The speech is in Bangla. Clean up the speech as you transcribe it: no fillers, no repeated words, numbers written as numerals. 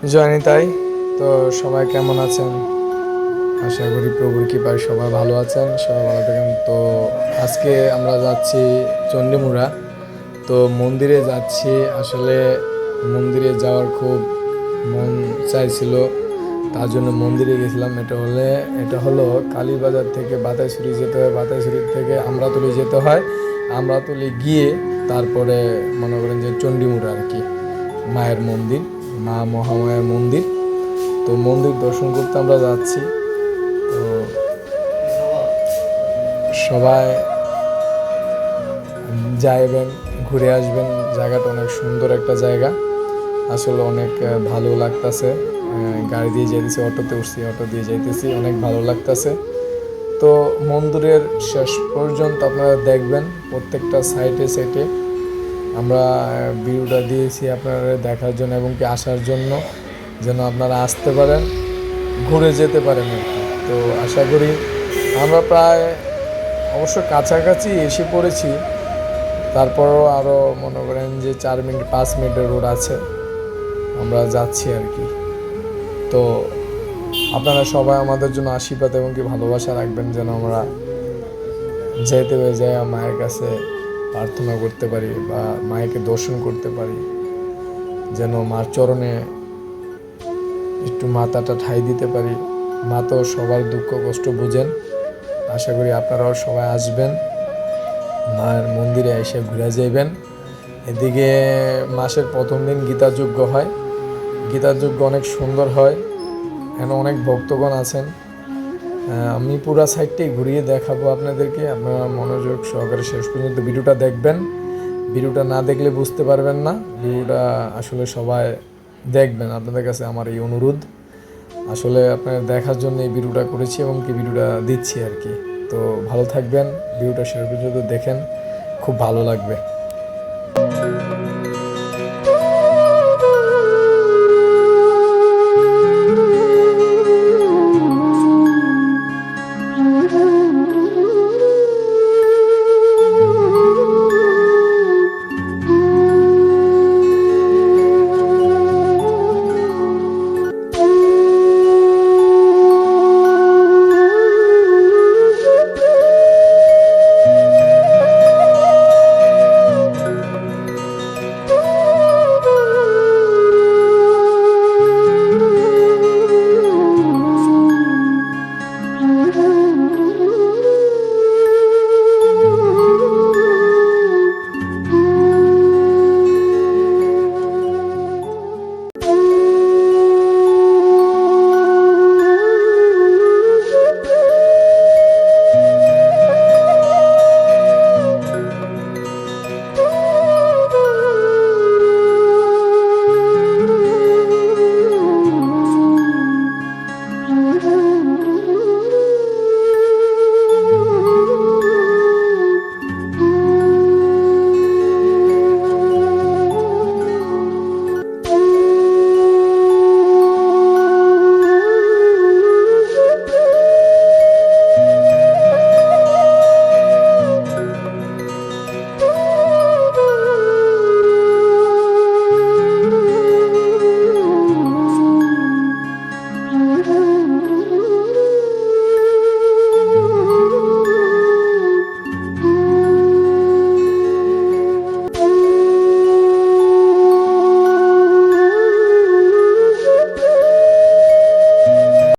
জয়নি তাই। তো সবাই কেমন আছেন? আশা করি প্রভুর কৃপায় সবাই ভালো আছেন, সবাই ভালো থাকেন। তো আজকে আমরা যাচ্ছি চণ্ডীমুড়া। তো মন্দিরে যাচ্ছি। আসলে মন্দিরে যাওয়ার খুব মন চাইছিল, তার জন্য মন্দিরে গেছিলাম। এটা হলো কালীবাজার থেকে বাতাইছড়ি যেতে হয়, বাতাইছড়ি থেকে আমরাতলি যেতে হয়, আমরাতলি গিয়ে তারপরে মনে করেন যে চণ্ডীমুড়া আর কি, মায়ের মন্দির, মা মহামায়ার মন্দির। তো মন্দির দর্শন করতে আমরা যাচ্ছি। তো সবাই যাইবেন, ঘুরে আসবেন। জায়গাটা অনেক সুন্দর একটা জায়গা, আসলে অনেক ভালো লাগতেছে। গাড়ি দিয়ে যাইতেছি, অটোতে উঠছি, অটো দিয়ে যাইতেছি, অনেক ভালো লাগতেছে। তো মন্দিরের শেষ পর্যন্ত আপনারা দেখবেন, প্রত্যেকটা সাইডে সাইডে আমরা ভিডিওটা দিয়েছি আপনারা দেখার জন্য এবং কি আসার জন্য, যেন আপনারা আসতে পারেন, ঘুরে যেতে পারেন আর কি। তো আশা করি আমরা প্রায় অবশ্য কাছাকাছি এসে পড়েছি। তারপরও আরও মনে করেন যে 4 মিনিট 5 মিনিটের রোড আছে, আমরা যাচ্ছি আর কি। তো আপনারা সবাই আমাদের জন্য আশীর্বাদ এবং কি ভালোবাসা রাখবেন, যেন আমরা যেতে হয়ে যায় মায়ের কাছে প্রার্থনা করতে পারি বা মায়েকে দর্শন করতে পারি, যেন মার চরণে একটু মাথাটা ঠাঁই দিতে পারি। মা তো সবার দুঃখ কষ্ট বুঝেন। আশা করি আপনারাও সবাই আসবেন, মায়ের মন্দিরে এসে ঘুরে যাইবেন। এদিকে মাসের প্রথম দিন গীতাযজ্ঞ হয়, গীতাযজ্ঞ অনেক সুন্দর হয়, এখানে অনেক ভক্তগণ আছেন। আমি পুরা সাইডটাই ঘুরিয়ে দেখাবো আপনাদেরকে, আপনারা মনোযোগ সহকারে শেষ পর্যন্ত ভিডিওটা দেখবেন। ভিডিওটা না দেখলে বুঝতে পারবেন না। ভিডিওটা আসলে সবাই দেখবেন, আপনাদের কাছে আমার এই অনুরোধ। আসলে আপনারা দেখার জন্য এই ভিডিওটা করেছি এবং কি ভিডিওটা দিচ্ছি আর কি। তো ভালো থাকবেন, ভিডিওটা শেষ পর্যন্ত দেখেন, খুব ভালো লাগবে।